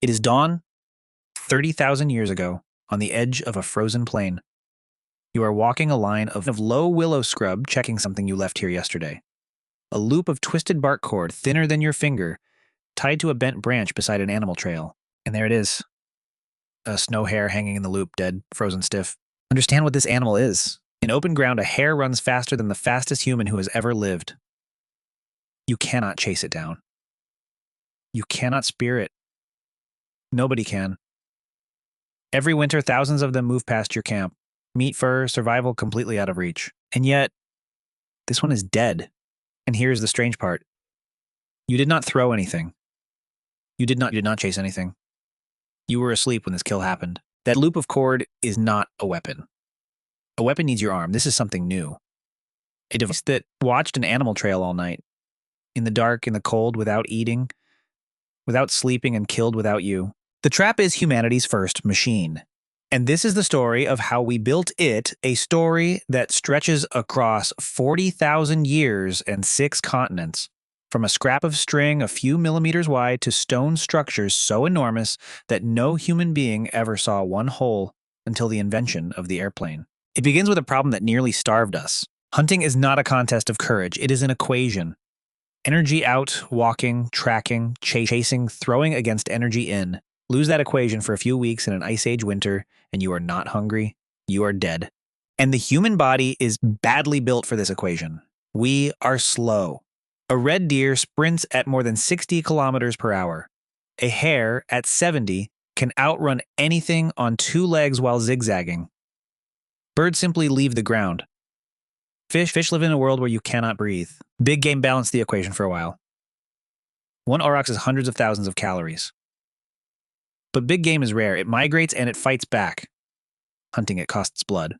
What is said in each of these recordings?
It is dawn 30,000 years ago on the edge of a frozen plain. You are walking a line of low willow scrub, checking something you left here yesterday. A loop of twisted bark cord, thinner than your finger, tied to a bent branch beside an animal trail. And there it is. A snow hare hanging in the loop, dead, frozen stiff. Understand what this animal is. In open ground, a hare runs faster than the fastest human who has ever lived. You cannot chase it down. You cannot spear it. Nobody can. Every winter, thousands of them move past your camp. Meat, fur, survival completely out of reach. And yet, this one is dead. And here's the strange part. You did not throw anything. You did not chase anything. You were asleep when this kill happened. That loop of cord is not a weapon. A weapon needs your arm. This is something new. A device that watched an animal trail all night. In the dark, in the cold, without eating, without sleeping, and killed without you. The trap is humanity's first machine. And this is the story of how we built it, a story that stretches across 40,000 years and 6 continents. From a scrap of string a few millimeters wide to stone structures so enormous that no human being ever saw one hole until the invention of the airplane. It begins with a problem that nearly starved us. Hunting is not a contest of courage, it is an equation. Energy out, walking, tracking, chasing, throwing against energy in. Lose that equation for a few weeks in an ice age winter, and you are not hungry, you are dead. And the human body is badly built for this equation. We are slow. A red deer sprints at more than 60 kilometers per hour. A hare at 70 can outrun anything on 2 legs while zigzagging. Birds simply leave the ground. Fish live in a world where you cannot breathe. Big game balanced the equation for a while. One aurochs is hundreds of thousands of calories. But big game is rare. It migrates and it fights back. Hunting it costs blood.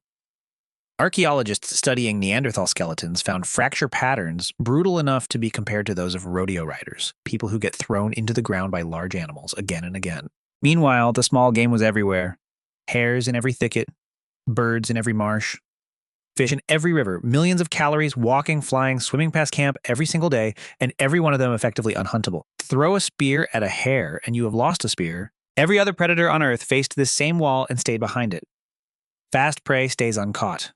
Archaeologists studying Neanderthal skeletons found fracture patterns brutal enough to be compared to those of rodeo riders, people who get thrown into the ground by large animals again and again. Meanwhile, the small game was everywhere. Hares in every thicket, birds in every marsh, fish in every river, millions of calories walking, flying, swimming past camp every single day, and every one of them effectively unhuntable. Throw a spear at a hare and you have lost a spear. Every other predator on Earth faced this same wall and stayed behind it. Fast prey stays uncaught.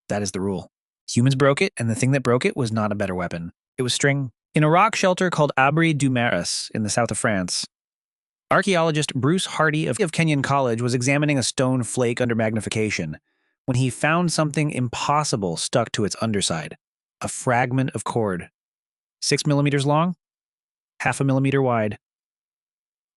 That is the rule. Humans broke it, and the thing that broke it was not a better weapon. It was string. In a rock shelter called Abri du Maras in the south of France, archaeologist Bruce Hardy of Kenyon College was examining a stone flake under magnification when he found something impossible stuck to its underside. A fragment of cord. 6 millimeters long, 0.5 millimeter wide.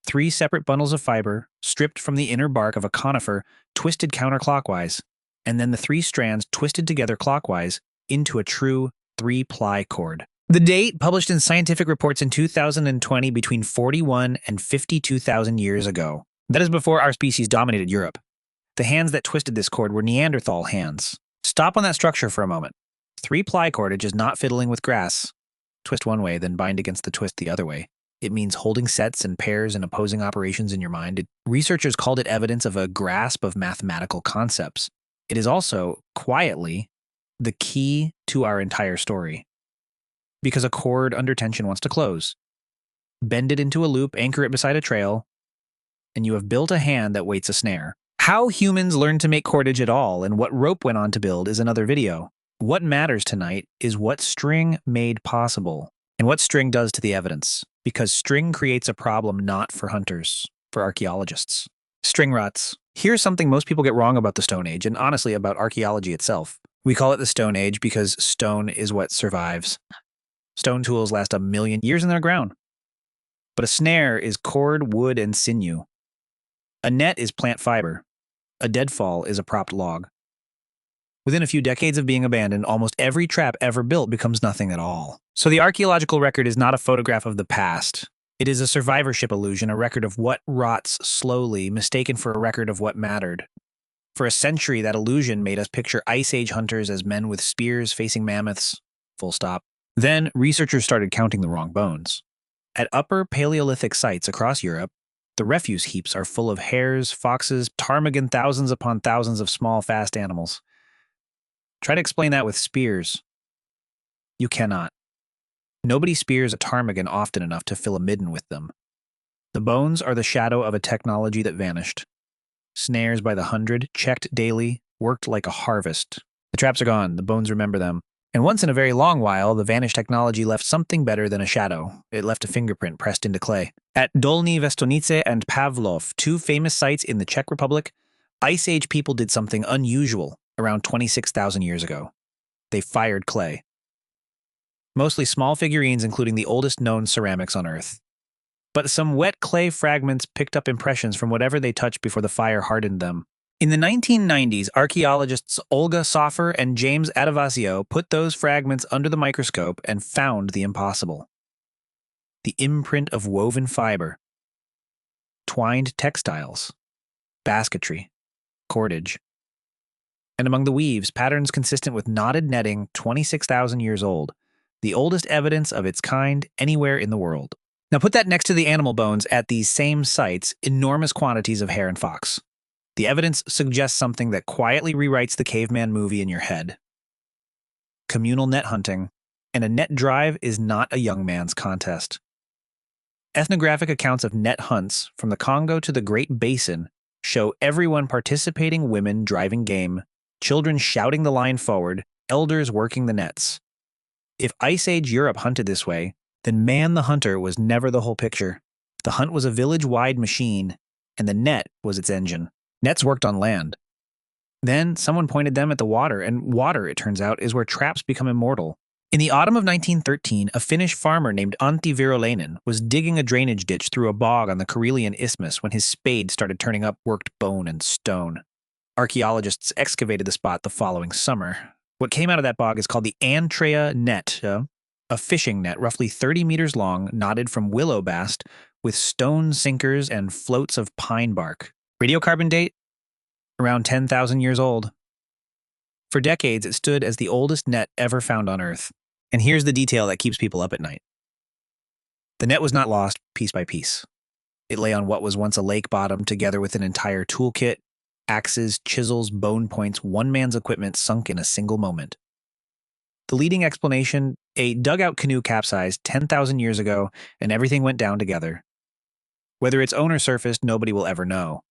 3 separate bundles of fiber, stripped from the inner bark of a conifer, twisted counterclockwise, and then the 3 strands twisted together clockwise into a true 3-ply cord. The date, published in scientific reports in 2020 between 41 and 52,000 years ago. That is before our species dominated Europe. The hands that twisted this cord were Neanderthal hands. Stop on that structure for a moment. 3-ply cordage is not fiddling with grass. Twist one way, then bind against the twist the other way. It means holding sets and pairs and opposing operations in your mind. Researchers called it evidence of a grasp of mathematical concepts. It is also, quietly, the key to our entire story. Because a cord under tension wants to close. Bend it into a loop, anchor it beside a trail, and you have built a hand that waits a snare. How humans learned to make cordage at all and what rope went on to build is another video. What matters tonight is what string made possible, and what string does to the evidence. Because string creates a problem not for hunters, for archaeologists. String ruts. Here's something most people get wrong about the Stone Age, and honestly about archaeology itself. We call it the Stone Age because stone is what survives. Stone tools last 1 million years in their ground. But a snare is cord, wood, and sinew. A net is plant fiber. A deadfall is a propped log. Within a few decades of being abandoned, almost every trap ever built becomes nothing at all. So the archaeological record is not a photograph of the past. It is a survivorship illusion, a record of what rots slowly, mistaken for a record of what mattered. For a century, that illusion made us picture Ice Age hunters as men with spears facing mammoths. Full stop. Then, researchers started counting the wrong bones. At upper Paleolithic sites across Europe, the refuse heaps are full of hares, foxes, ptarmigan, thousands upon thousands of small, fast animals. Try to explain that with spears. You cannot. Nobody spears a ptarmigan often enough to fill a midden with them. The bones are the shadow of a technology that vanished. Snares by the hundred, checked daily, worked like a harvest. The traps are gone, the bones remember them. And once in a very long while, the vanished technology left something better than a shadow. It left a fingerprint pressed into clay. At Dolní Věstonice and Pavlov, two famous sites in the Czech Republic, Ice Age people did something unusual around 26,000 years ago. They fired clay. Mostly small figurines, including the oldest known ceramics on Earth. But some wet clay fragments picked up impressions from whatever they touched before the fire hardened them. In the 1990s, archaeologists Olga Soffer and James Adavasio put those fragments under the microscope and found the impossible. The imprint of woven fiber, twined textiles, basketry, cordage. And among the weaves, patterns consistent with knotted netting 26,000 years old, the oldest evidence of its kind anywhere in the world. Now put that next to the animal bones at these same sites, enormous quantities of hare and fox. The evidence suggests something that quietly rewrites the caveman movie in your head. Communal net hunting, and a net drive is not a young man's contest. Ethnographic accounts of net hunts from the Congo to the Great Basin show everyone participating, women driving game, children shouting the line forward, elders working the nets. If Ice Age Europe hunted this way, then man the hunter was never the whole picture. The hunt was a village-wide machine, and the net was its engine. Nets worked on land. Then someone pointed them at the water, and water, it turns out, is where traps become immortal. In the autumn of 1913, a Finnish farmer named Antti Virolainen was digging a drainage ditch through a bog on the Karelian Isthmus when his spade started turning up worked bone and stone. Archaeologists excavated the spot the following summer. What came out of that bog is called the Antrea Net, a fishing net roughly 30 meters long, knotted from willow bast, with stone sinkers and floats of pine bark. Radiocarbon date? Around 10,000 years old. For decades, it stood as the oldest net ever found on Earth. And here's the detail that keeps people up at night. The net was not lost piece by piece. It lay on what was once a lake bottom together with an entire toolkit, axes, chisels, bone points, one man's equipment sunk in a single moment. The leading explanation, a dugout canoe capsized 10,000 years ago and everything went down together. Whether its owner surfaced, nobody will ever know.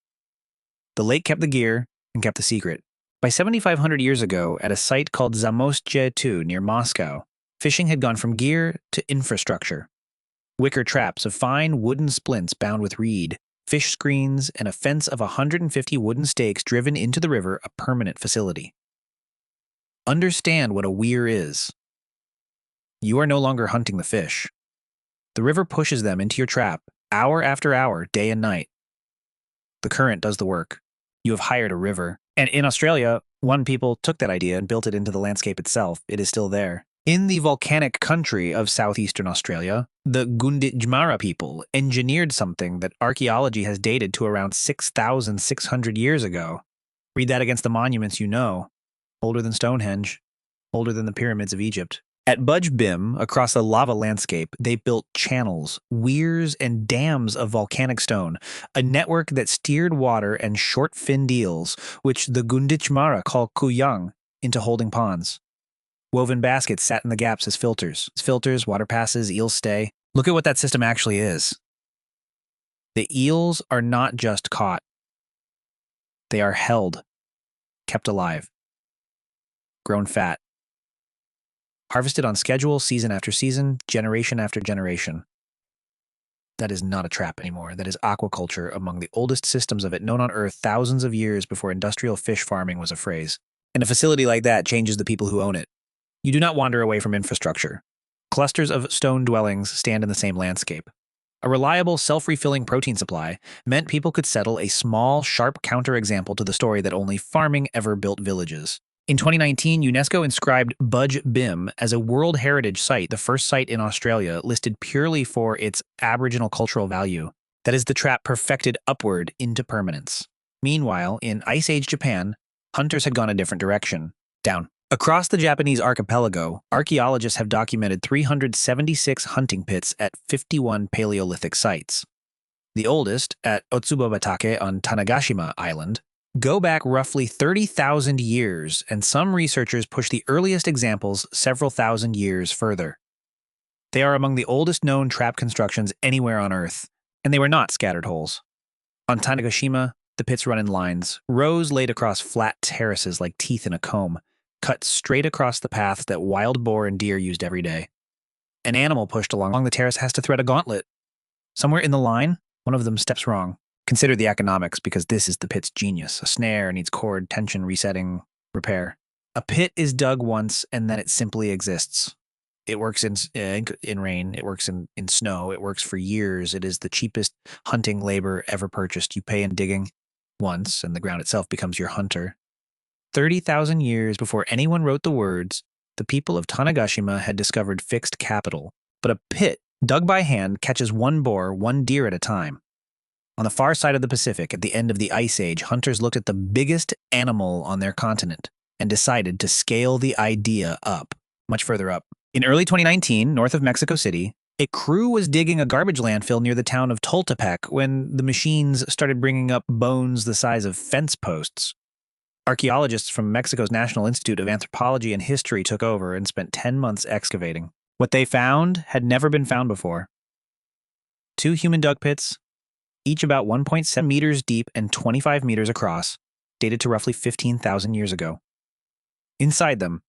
The lake kept the gear and kept the secret. By 7,500 years ago, at a site called Zamośćie 2 near Moscow, fishing had gone from gear to infrastructure. Wicker traps of fine wooden splints bound with reed, fish screens, and a fence of 150 wooden stakes driven into the river, a permanent facility. Understand what a weir is. You are no longer hunting the fish. The river pushes them into your trap, hour after hour, day and night. The current does the work. You have hired a river. And in Australia, one people took that idea and built it into the landscape itself. It is still there. In the volcanic country of southeastern Australia, the Budj Bim people engineered something that archaeology has dated to around 6,600 years ago. Read that against the monuments you know. Older than Stonehenge. Older than the pyramids of Egypt. At Budj Bim, across the lava landscape, they built channels, weirs, and dams of volcanic stone, a network that steered water and short-finned eels, which the Budj Bim call kuyang, into holding ponds. Woven baskets sat in the gaps as filters. Filters, water passes, eels stay. Look at what that system actually is. The eels are not just caught. They are held, kept alive, grown fat. Harvested on schedule, season after season, generation after generation. That is not a trap anymore. That is aquaculture, among the oldest systems of it known on Earth thousands of years before industrial fish farming was a phrase. And a facility like that changes the people who own it. You do not wander away from infrastructure. Clusters of stone dwellings stand in the same landscape. A reliable, self-refilling protein supply meant people could settle a small, sharp counterexample to the story that only farming ever built villages. In 2019, UNESCO inscribed Budj Bim as a World Heritage Site, the first site in Australia listed purely for its Aboriginal cultural value. That is the trap perfected upward into permanence. Meanwhile, in Ice Age Japan, hunters had gone a different direction, down. Across the Japanese archipelago, archaeologists have documented 376 hunting pits at 51 Paleolithic sites. The oldest, at Otsubobatake on Tanegashima Island, go back roughly 30,000 years, and some researchers push the earliest examples several thousand years further. They are among the oldest known trap constructions anywhere on Earth, And they were not scattered holes. On Tanegashima, the pits run in lines, rows laid across flat terraces like teeth in a comb, cut straight across the paths that wild boar and deer used every day. An animal pushed along the terrace has to thread a gauntlet. Somewhere in the line, one of them steps wrong. Consider the economics, because this is the pit's genius. A snare needs cord, tension, resetting, repair. A pit is dug once, and then it simply exists. It works in rain, it works in snow, it works for years. It is the cheapest hunting labor ever purchased. You pay in digging once, and the ground itself becomes your hunter. 30,000 years before anyone wrote the words, the people of Tanegashima had discovered fixed capital. But a pit, dug by hand, catches one boar, one deer at a time. On the far side of the Pacific, at the end of the Ice Age, hunters looked at the biggest animal on their continent and decided to scale the idea up, much further up. In early 2019, north of Mexico City, a crew was digging a garbage landfill near the town of Toltepec when the machines started bringing up bones the size of fence posts. Archaeologists from Mexico's National Institute of Anthropology and History took over and spent 10 months excavating. What they found had never been found before. 2 human dug pits, each about 1.7 meters deep and 25 meters across, dated to roughly 15,000 years ago. Inside them,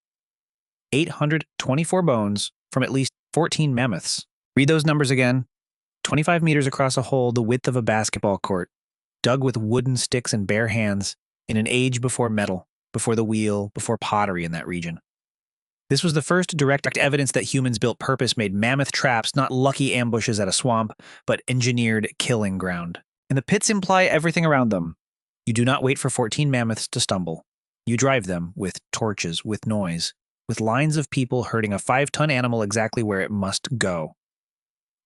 824 bones from at least 14 mammoths. Read those numbers again. 25 meters across a hole the width of a basketball court, dug with wooden sticks and bare hands, in an age before metal, before the wheel, before pottery in that region. This was the first direct evidence that humans built purpose-made mammoth traps, not lucky ambushes at a swamp, but engineered killing ground. And the pits imply everything around them. You do not wait for 14 mammoths to stumble. You drive them with torches, with noise, with lines of people herding a 5-ton animal exactly where it must go.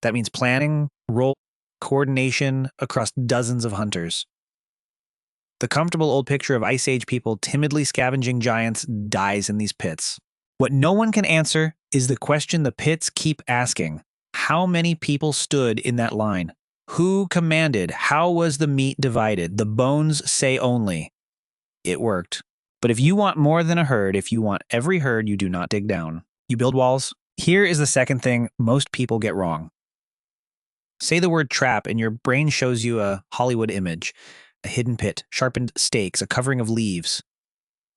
That means planning, roll, coordination across dozens of hunters. The comfortable old picture of Ice Age people timidly scavenging giants dies in these pits. What no one can answer is the question the pits keep asking. How many people stood in that line? Who commanded? How was the meat divided? The bones say only. It worked. But if you want more than a herd, if you want every herd, you do not dig down. You build walls. Here is the second thing most people get wrong. Say the word trap and your brain shows you a Hollywood image. A hidden pit, sharpened stakes, a covering of leaves.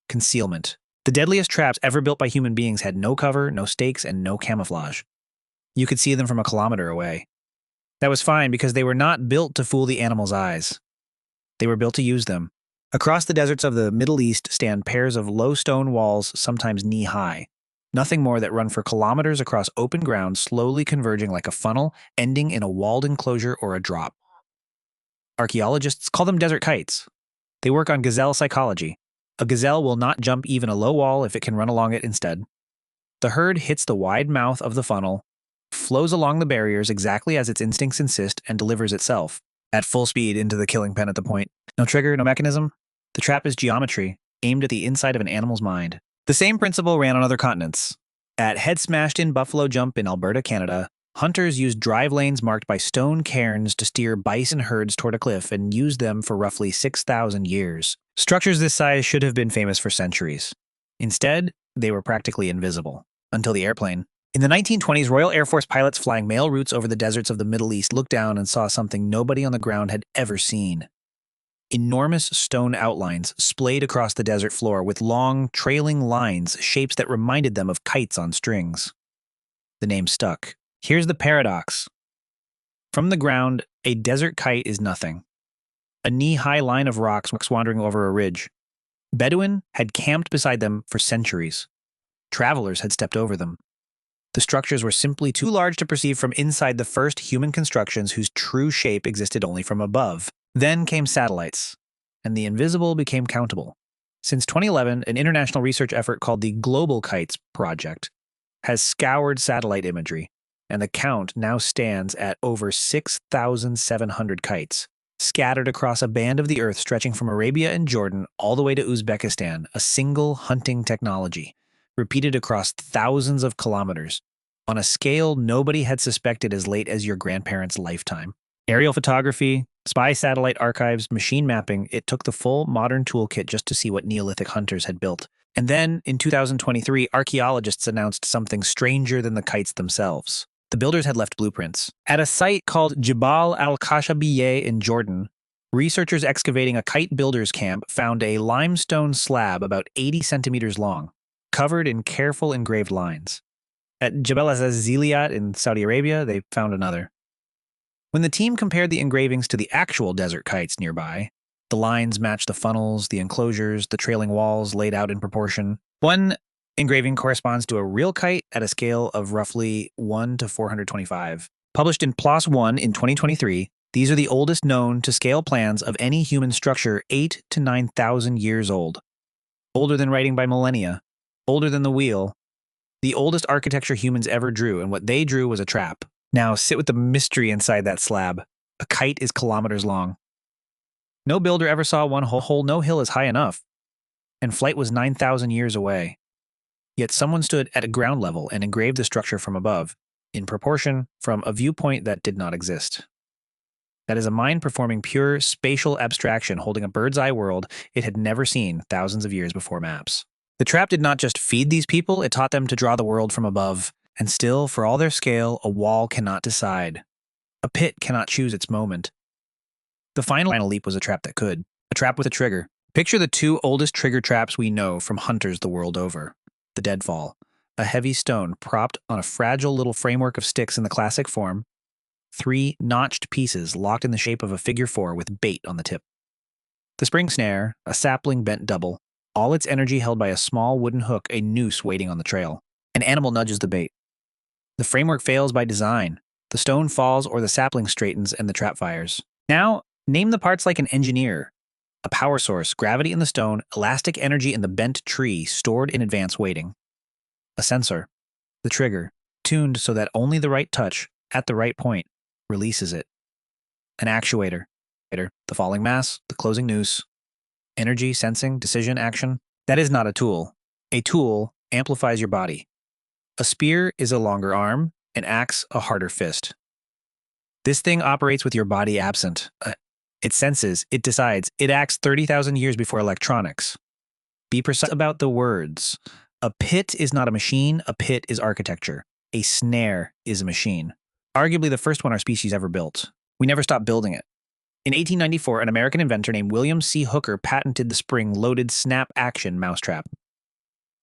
Concealment. The deadliest traps ever built by human beings had no cover, no stakes, and no camouflage. You could see them from a kilometer away. That was fine because they were not built to fool the animal's eyes. They were built to use them. Across the deserts of the Middle East stand pairs of low stone walls, sometimes knee-high. Nothing more that run for kilometers across open ground, slowly converging like a funnel, ending in a walled enclosure or a drop. Archaeologists call them desert kites. They work on gazelle psychology. A gazelle will not jump even a low wall if it can run along it instead. The herd hits the wide mouth of the funnel, flows along the barriers exactly as its instincts insist, and delivers itself, at full speed into the killing pen at the point. No trigger, no mechanism. The trap is geometry, aimed at the inside of an animal's mind. The same principle ran on other continents. At Head Smashed In Buffalo Jump in Alberta, Canada, hunters used drive lanes marked by stone cairns to steer bison herds toward a cliff and used them for roughly 6,000 years. Structures this size should have been famous for centuries. Instead, they were practically invisible. Until the airplane. In the 1920s, Royal Air Force pilots flying mail routes over the deserts of the Middle East looked down and saw something nobody on the ground had ever seen. Enormous stone outlines splayed across the desert floor with long, trailing lines, shapes that reminded them of kites on strings. The name stuck. Here's the paradox. From the ground, a desert kite is nothing. A knee-high line of rocks wandering over a ridge. Bedouin had camped beside them for centuries. Travelers had stepped over them. The structures were simply too large to perceive from inside the first human constructions whose true shape existed only from above. Then came satellites, and the invisible became countable. Since 2011, an international research effort called the Global Kites Project has scoured satellite imagery, and the count now stands at over 6,700 kites, scattered across a band of the earth stretching from Arabia and Jordan all the way to Uzbekistan, a single hunting technology, repeated across thousands of kilometers, on a scale nobody had suspected as late as your grandparents' lifetime. Aerial photography, spy satellite archives, machine mapping, it took the full modern toolkit just to see what Neolithic hunters had built. And then, in 2023, archaeologists announced something stranger than the kites themselves. The builders had left blueprints. At a site called Jabal al-Khashabiyeh in Jordan, researchers excavating a kite builder's camp found a limestone slab about 80 centimeters long, covered in careful engraved lines. At Jabal az-Ziliyat in Saudi Arabia, they found another. When the team compared the engravings to the actual desert kites nearby, the lines matched the funnels, the enclosures, the trailing walls laid out in proportion. One engraving corresponds to a real kite at a scale of roughly 1 to 425. Published in PLOS One in 2023, these are the oldest known to scale plans of any human structure 8 to 9,000 years old. Older than writing by millennia, older than the wheel, the oldest architecture humans ever drew, and what they drew was a trap. Now sit with the mystery inside that slab. A kite is kilometers long. No builder ever saw one hole, no hill is high enough, and flight was 9,000 years away. Yet someone stood at a ground level and engraved the structure from above, in proportion, from a viewpoint that did not exist. That is a mind performing pure spatial abstraction, holding a bird's eye world it had never seen thousands of years before maps. The trap did not just feed these people, it taught them to draw the world from above. And still, for all their scale, a wall cannot decide. A pit cannot choose its moment. The final leap was a trap that could. A trap with a trigger. Picture the two oldest trigger traps we know from hunters the world over. The deadfall. A heavy stone propped on a fragile little framework of sticks in the classic form. 3 notched pieces locked in the shape of a figure 4 with bait on the tip. The spring snare, a sapling bent double. All its energy held by a small wooden hook, a noose waiting on the trail. An animal nudges the bait. The framework fails by design. The stone falls or the sapling straightens and the trap fires. Now, name the parts like an engineer. A power source, gravity in the stone, elastic energy in the bent tree stored in advance waiting. A sensor. The trigger, tuned so that only the right touch, at the right point, releases it. An actuator. The falling mass, the closing noose. Energy, sensing, decision, action. That is not a tool. A tool amplifies your body. A spear is a longer arm, an axe a harder fist. This thing operates with your body absent. It senses, it decides, it acts 30,000 years before electronics. Be precise about the words. A pit is not a machine, a pit is architecture. A snare is a machine. Arguably the first one our species ever built. We never stopped building it. In 1894, an American inventor named William C. Hooker patented the spring-loaded snap-action mousetrap.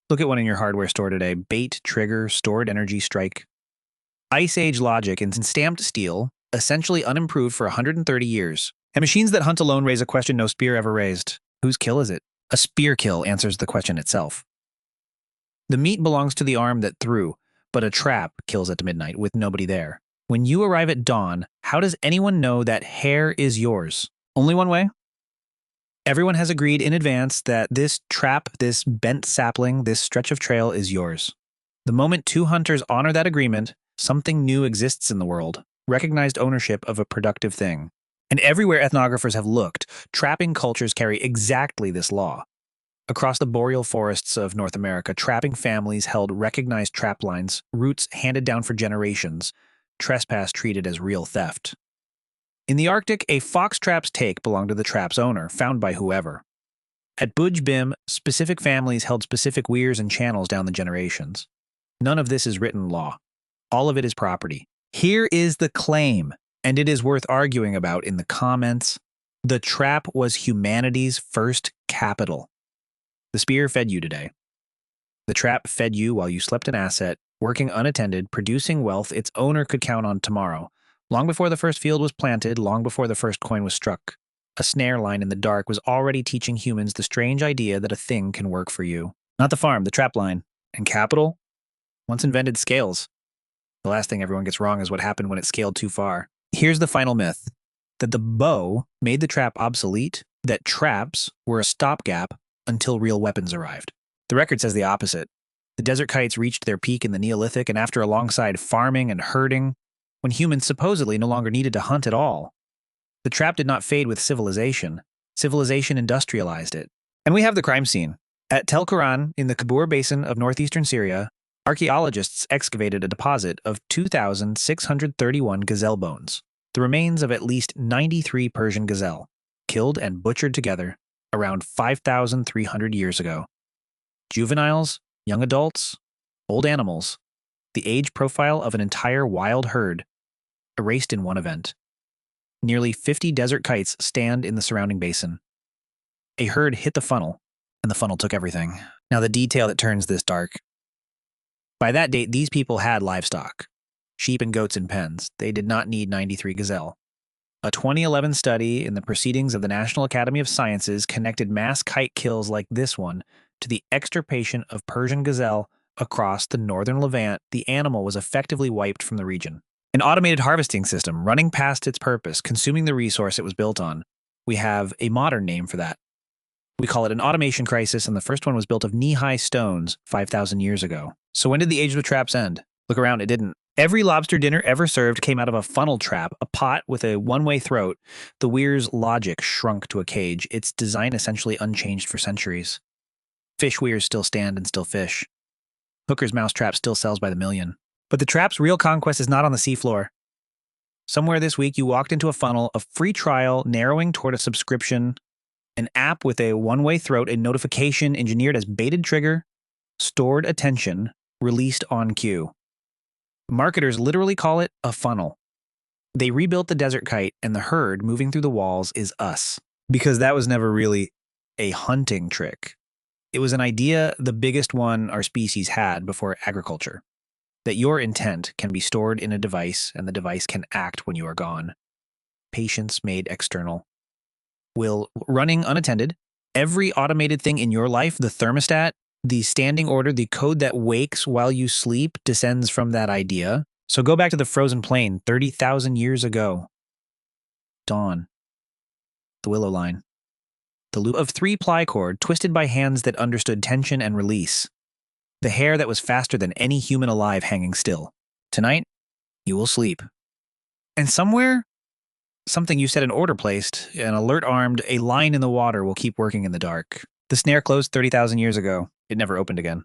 Look at one in your hardware store today. Bait, trigger, stored energy, strike. Ice Age logic in stamped steel, essentially unimproved for 130 years. And machines that hunt alone raise a question no spear ever raised. Whose kill is it? A spear kill answers the question itself. The meat belongs to the arm that threw, but a trap kills at midnight with nobody there. When you arrive at dawn, how does anyone know that hair is yours? Only one way? Everyone has agreed in advance that this trap, this bent sapling, this stretch of trail is yours. The moment two hunters honor that agreement, something new exists in the world, recognized ownership of a productive thing. And everywhere ethnographers have looked, trapping cultures carry exactly this law. Across the boreal forests of North America, trapping families held recognized trap lines, routes handed down for generations, trespass treated as real theft. In the Arctic, a fox trap's take belonged to the trap's owner, found by whoever. At Budj Bim, specific families held specific weirs and channels down the generations. None of this is written law. All of it is property. Here is the claim, and it is worth arguing about in the comments. The trap was humanity's first capital. The spear fed you today. The trap fed you while you slept an asset, working unattended, producing wealth its owner could count on tomorrow. Long before the first field was planted, long before the first coin was struck, a snare line in the dark was already teaching humans the strange idea that a thing can work for you. Not the farm, the trap line. And capital? Once invented scales. The last thing everyone gets wrong is what happened when it scaled too far. Here's the final myth. That the bow made the trap obsolete, that traps were a stopgap until real weapons arrived. The record says the opposite. The desert kites reached their peak in the Neolithic, and after alongside farming and herding, when humans supposedly no longer needed to hunt at all. The trap did not fade with civilization. Civilization industrialized it. And we have the crime scene. At Tel Quran, in the Kabur Basin of northeastern Syria, archaeologists excavated a deposit of 2,631 gazelle bones, the remains of at least 93 Persian gazelle, killed and butchered together around 5,300 years ago. Juveniles, young adults, old animals, The age profile of an entire wild herd, erased in one event. Nearly 50 desert kites stand in the surrounding basin. A herd hit the funnel, and the funnel took everything. Now the detail that turns this dark. By that date, these people had livestock, sheep and goats in pens. They did not need 93 gazelle. A 2011 study in the Proceedings of the National Academy of Sciences connected mass kite kills like this one to the extirpation of Persian gazelle across the northern Levant. The animal was effectively wiped from the region. An automated harvesting system running past its purpose, consuming the resource it was built on. We have a modern name for that. We call it an automation crisis, and the first one was built of knee-high stones 5,000 years ago. So when did the age of the traps end? Look around, it didn't. Every lobster dinner ever served came out of a funnel trap, a pot with a one-way throat. The weir's logic shrunk to a cage, its design essentially unchanged for centuries. Fish weirs still stand and still fish. Hooker's mousetrap still sells by the million. But the trap's real conquest is not on the seafloor. Somewhere this week you walked into a funnel, a free trial narrowing toward a subscription, an app with a one-way throat, a notification engineered as baited trigger, stored attention, released on cue. Marketers literally call it a funnel. They rebuilt the desert kite, and the herd moving through the walls is us. Because that was never really a hunting trick. It was an idea, the biggest one our species had before agriculture. That your intent can be stored in a device, and the device can act when you are gone. Patience made external. Will running unattended, every automated thing in your life, the thermostat, the standing order, the code that wakes while you sleep descends from that idea. So go back to the frozen plain 30,000 years ago. Dawn. The willow line. The loop of 3-ply cord twisted by hands that understood tension and release. The hair that was faster than any human alive hanging still. Tonight, you will sleep. And somewhere, something you set an order placed, an alert armed, a line in the water will keep working in the dark. The snare closed 30,000 years ago. It never opened again.